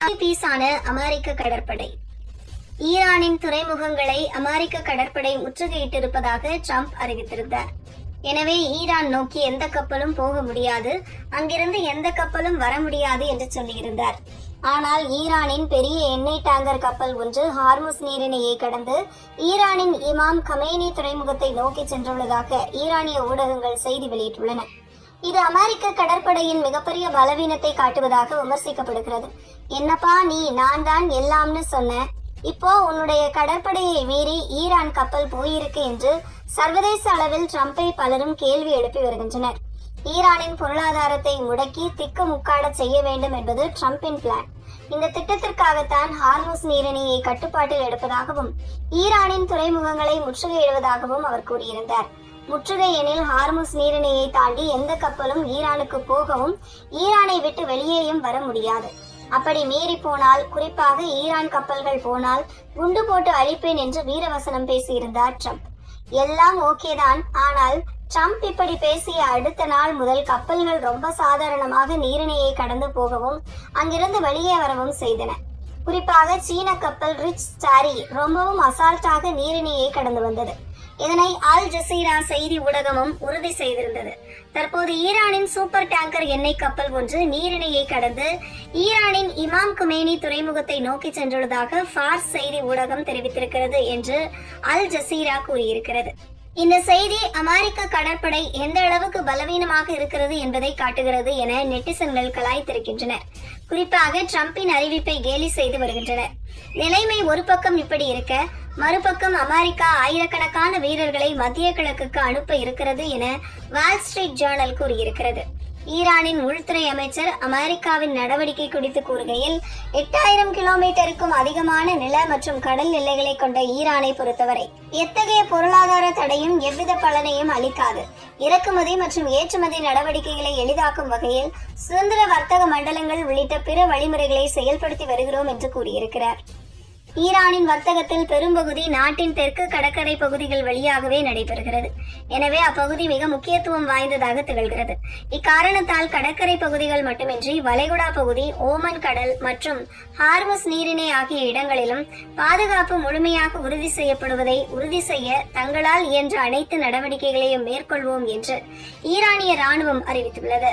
பீஸான அமெரிக்க கடற்படை. ஈரானின் துறைமுகங்களை அமெரிக்க கடற்படை முற்றுகையிட்டிருப்பதாக ட்ரம்ப் அறிவித்திருந்தார். எனவே ஈரான் நோக்கி எந்த கப்பலும் போக முடியாது, அங்கிருந்து எந்த கப்பலும் வர முடியாது என்று சொல்லியிருந்தார். ஆனால் ஈரானின் பெரிய எண்ணெய் டேங்கர் கப்பல் ஒன்று ஹார்முஸ் நீரிணையை கடந்து ஈரானின் இமாம் கமேனி துறைமுகத்தை நோக்கி சென்றுள்ளதாக ஈரானிய ஊடகங்கள் செய்தி வெளியிட்டுள்ளன. இது அமெரிக்க கடற்படையின் மிகப்பெரிய பலவீனத்தை காட்டுவதாக விமர்சிக்கப்படுகிறது. என்னப்பா நீ நான் தான் எல்லாம்னு சொன்ன, இப்போ உன்னுடைய கடற்படையை மீறி ஈரான் கப்பல் போயிருக்கு என்று சர்வதேச அளவில் ட்ரம்பை பலரும் கேள்வி எழுப்பி வருகின்றனர். ஈரானின் பொருளாதாரத்தை முடக்கி திக்கு முக்காட செய்ய வேண்டும் என்பது ட்ரம்பின் பிளான். இந்த திட்டத்திற்காகத்தான் ஹார்முஸ் நீரிணையை கட்டுப்பாட்டில் எடுப்பதாகவும் ஈரானின் துறைமுகங்களை முற்றுகையிடுவதாகவும் அவர் கூறியிருந்தார். முற்றுகை எனில் ஹார்முஸ் நீரிணையை தாண்டி எந்த கப்பலும் ஈரானுக்கு போகவும் ஈரானை விட்டு வெளியேயும் வர முடியாது. அப்படி மீறி போனால், குறிப்பாக ஈரான் கப்பல்கள் போனால் குண்டு போட்டு அழிப்பேன் என்று வீரவசனம் பேசியிருந்தார் ட்ரம்ப். எல்லாம் ஓகேதான். ஆனால் ட்ரம்ப் இப்படி பேசிய அடுத்த நாள் முதல் கப்பல்கள் ரொம்ப சாதாரணமாக நீரிணையை கடந்து போகவும் அங்கிருந்து வெளியே வரவும் செய்தன. குறிப்பாக சீன கப்பல் ரிச் ஸ்டாரி ரொம்பவும் அசால்ட்டாக நீரிணையை கடந்து வந்தது. இதனை அல் ஜசீரா செய்தி ஊடகமும் உறுதி செய்திருந்தது. தற்போது ஈரானின் சூப்பர் டேங்கர் எண்ணெய் கப்பல் ஒன்று நீரிணையை கடந்து ஈரானின் இமாம் குமேனி துறைமுகத்தை நோக்கி சென்றுள்ளதாக ஃபார்ஸ் செய்தி ஊடகம் தெரிவித்திருக்கிறது என்று அல் ஜசீரா கூறியிருக்கிறது. இந்த செய்தி அமெரிக்க கடற்படை எந்த அளவுக்கு பலவீனமாக இருக்கிறது என்பதை காட்டுகிறது என நெட்டிசன்கள் கலாய்த்திருக்கின்றனர். குறிப்பாக ட்ரம்பின் அறிவிப்பை கேலி செய்து வருகின்றனர். நிலைமை ஒரு பக்கம் இப்படி இருக்க, மறுபக்கம் அமெரிக்கா ஆயிரக்கணக்கான வீரர்களை மத்திய கிழக்குக்கு அனுப்ப இருக்கிறது என வால் ஸ்ட்ரீட் ஜேர்னல் கூறியிருக்கிறது. ஈரானின் உள்துறை அமைச்சர் அமெரிக்காவின் நடவடிக்கை குறித்து கூறுகையில், 8000 கிலோமீட்டருக்கும் அதிகமான நில மற்றும் கடல் எல்லைகளை கொண்ட ஈரானை பொறுத்தவரை எத்தகைய பொருளாதார தடையும் எவ்வித பலனையும் அளிக்காது. இறக்குமதி மற்றும் ஏற்றுமதி நடவடிக்கைகளை எளிதாக்கும் வகையில் சுதந்திர வர்த்தக மண்டலங்கள் உள்ளிட்ட பிற வழிமுறைகளை செயல்படுத்தி வருகிறோம் என்று கூறியிருக்கிறார். ஈரானின் வர்த்தகத்தில் பெரும்பகுதி நாட்டின் தெற்கு கடற்கரை பகுதிகள் வழியாகவே நடைபெறுகிறது. எனவே அப்பகுதி மிக முக்கியத்துவம் வாய்ந்ததாக திகழ்கிறது. இக்காரணத்தால் கடற்கரை பகுதிகள் மட்டுமின்றி வளைகுடா பகுதி, ஓமன் கடல் மற்றும் ஹார்முஸ் நீரிணை ஆகிய இடங்களிலும் பாதுகாப்பு முழுமையாக உறுதி செய்யப்படுவதை உறுதி செய்ய தங்களால் இயன்ற அனைத்து நடவடிக்கைகளையும் மேற்கொள்வோம் என்று ஈரானிய ராணுவம் அறிவித்துள்ளது.